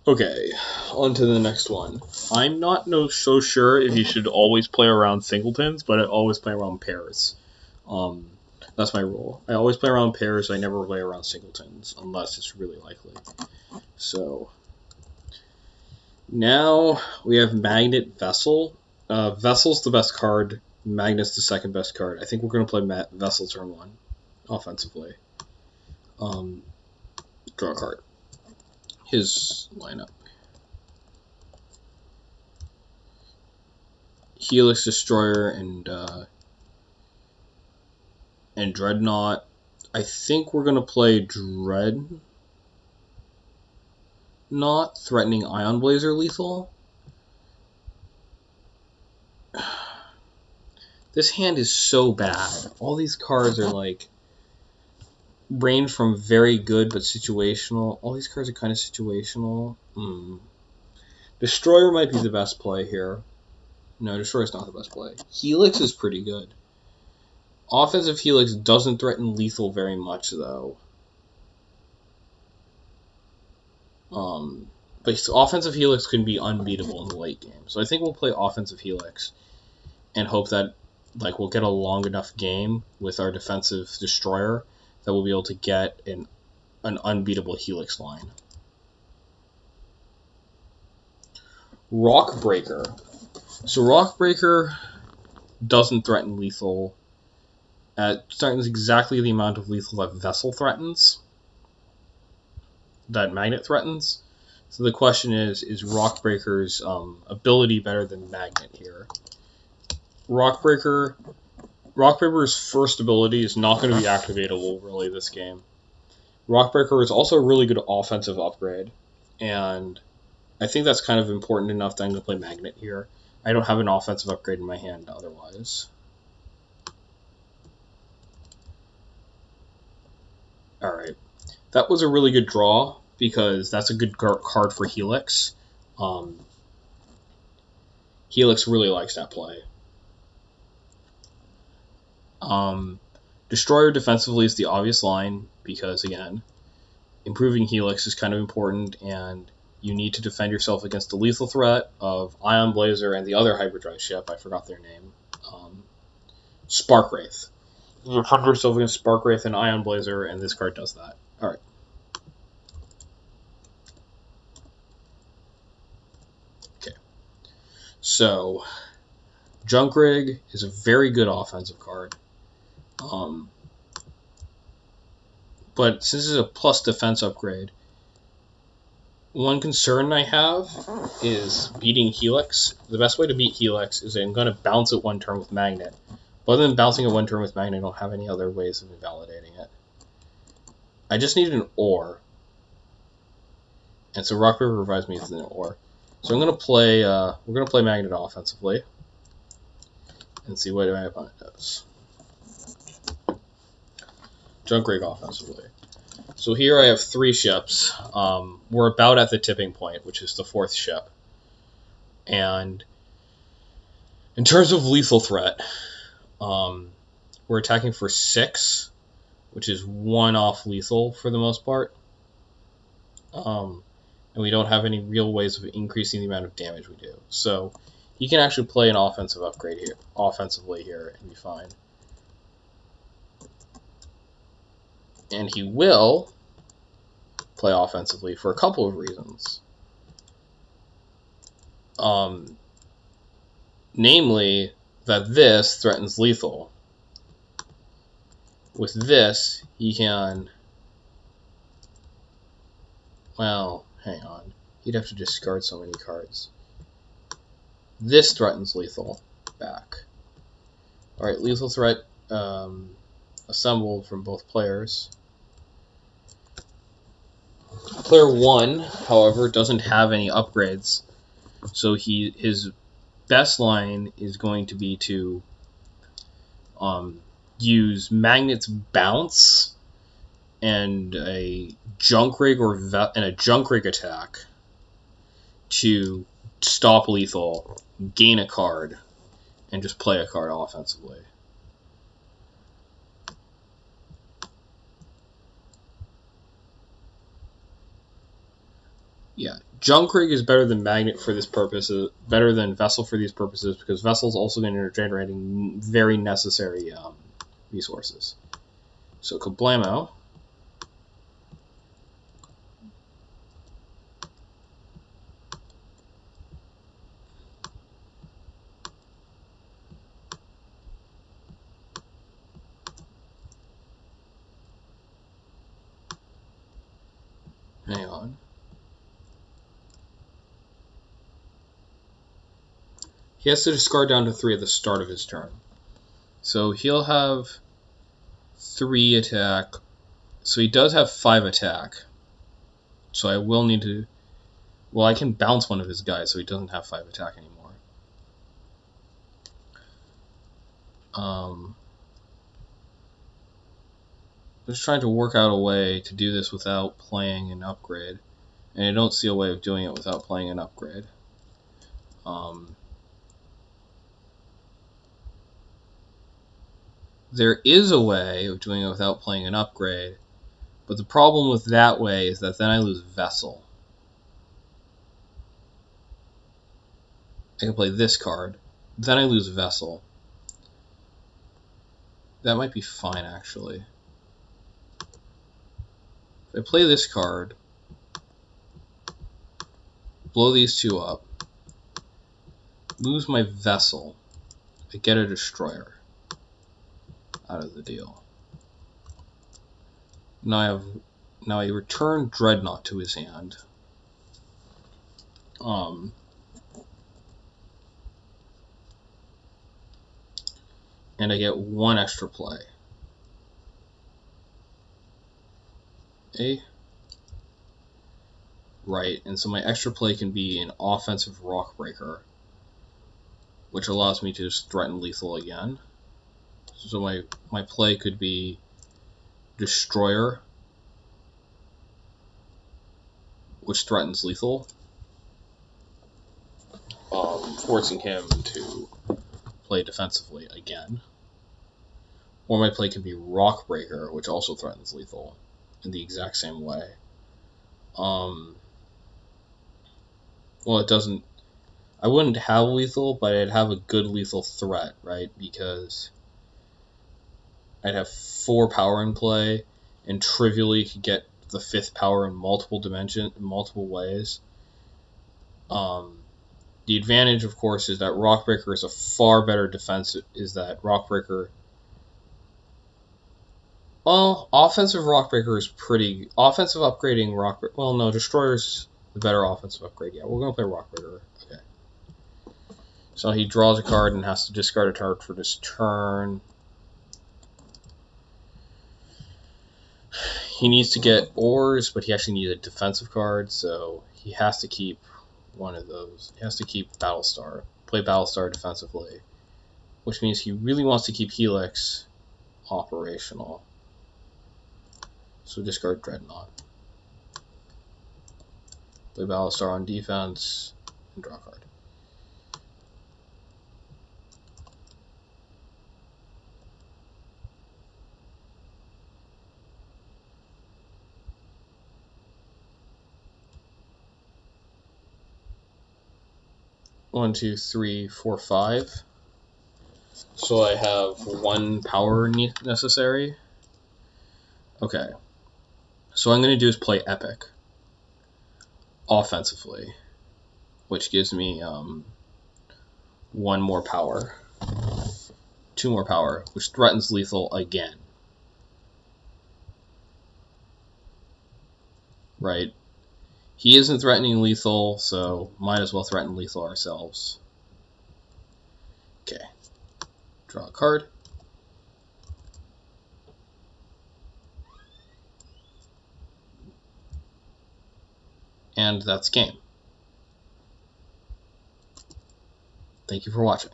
Okay, on to the next one. I'm not so sure if you should always play around singletons, but I always play around pairs. Um, that's my rule. I always play around pairs. I never play around singletons unless it's really likely. So now we have Magnet Vessel. Vessel's the best card. Magnet's the second best card. I think we're going to play Vessel turn one offensively. Draw a card. His lineup. Helix Destroyer and Dreadnought. I think we're gonna play Dreadnought, threatening Ion Blazer lethal. This hand is so bad. All these cards are like range from very good but situational. All these cards are kind of situational. Destroyer might be the best play here. No, Destroyer's not the best play. Helix is pretty good. Offensive Helix doesn't threaten lethal very much, though. But offensive Helix can be unbeatable in the late game. So I think we'll play offensive Helix and hope that we'll get a long enough game with our defensive Destroyer that we'll be able to get an unbeatable Helix line. Rockbreaker. So Rockbreaker doesn't threaten lethal. It threatens exactly the amount of lethal that Vessel threatens. That Magnet threatens. So the question is Rockbreaker's ability better than Magnet here? Rockbreaker's first ability is not going to be activatable really this game. Rockbreaker is also a really good offensive upgrade, and I think that's kind of important enough that I'm going to play Magnet here. I don't have an offensive upgrade in my hand otherwise. Alright. That was a really good draw, because that's a good card for Helix. Helix really likes that play. Destroyer defensively is the obvious line, because, again, improving Helix is kind of important, and you need to defend yourself against the lethal threat of Ion Blazer and the other Hyperdrive ship. I forgot their name. Spark Wraith. You defend yourself against Spark Wraith and Ion Blazer, and this card does that. Alright. Okay. So, Junkrig is a very good offensive card. But since it's a plus defense upgrade, one concern I have is beating Helix. The best way to beat Helix is I'm going to bounce it one turn with Magnet. But other than bouncing it one turn with Magnet, I don't have any other ways of invalidating it. I just need an ore. And so Rockbreaker provides me with an ore. So I'm going to play, we're going to play Magnet offensively. And see what my opponent does. Junkrig offensively. So here I have 3 ships. We're about at the tipping point, which is the 4th ship. And in terms of lethal threat, we're attacking for 6, which is 1 off lethal for the most part. And we don't have any real ways of increasing the amount of damage we do. So he can actually play an offensive upgrade here, offensively here, and be fine. And he will play offensively for a couple of reasons. Namely, that this threatens lethal. With this, he can... Well, hang on. He'd have to discard so many cards. This threatens lethal back. Alright, lethal threat assembled from both players. Player 1, however, doesn't have any upgrades, so his best line is going to be to use Magnet's Bounce and a Junkrig and a Junkrig attack to stop lethal, gain a card, and just play a card offensively. Yeah, Junkrig is better than Magnet for this purpose, better than Vessel for these purposes, because Vessel is also going to be generating very necessary resources. So Kablamo. Hang on. He has to discard down to 3 at the start of his turn. So he'll have 3 attack. So he does have 5 attack. So I will need to... Well, I can bounce one of his guys so he doesn't have 5 attack anymore. Just trying to work out a way to do this without playing an upgrade. And I don't see a way of doing it without playing an upgrade. There is a way of doing it without playing an upgrade, but the problem with that way is that then I lose Vessel. I can play this card, then I lose Vessel. That might be fine, actually. If I play this card, blow these 2 up, lose my Vessel, I get a Destroyer out of the deal. Now I return Dreadnought to his hand. And I get 1 extra play. Right, and so my extra play can be an offensive Rockbreaker, which allows me to just threaten lethal again. So my play could be Destroyer, which threatens lethal, forcing him to play defensively again. Or my play can be Rockbreaker, which also threatens lethal in the exact same way. Well, it doesn't... I wouldn't have lethal, but I'd have a good lethal threat, right? Because I'd have 4 power in play, and trivially could get the 5th power in multiple dimensions, in multiple ways. The advantage, of course, is that Rockbreaker is a far better defense. Is that Rockbreaker? Well, offensive Rockbreaker is pretty... Offensive upgrading Rockbreaker... Well, no, Destroyer's the better offensive upgrade. Yeah, we're going to play Rockbreaker. Okay. So he draws a card and has to discard a card for this turn. He needs to get ores, but he actually needs a defensive card, so he has to keep one of those. He has to keep Battlestar. Play Battlestar defensively. Which means he really wants to keep Helix operational. So discard Dreadnought. Play Battlestar on defense, and draw a card. One, two, three, four, 5. So I have 1 power necessary. Okay. So what I'm going to do is play Epic offensively, which gives me 1 more power, 2 more power, which threatens lethal again. Right? He isn't threatening lethal, so might as well threaten lethal ourselves. Okay. Draw a card. And that's game. Thank you for watching.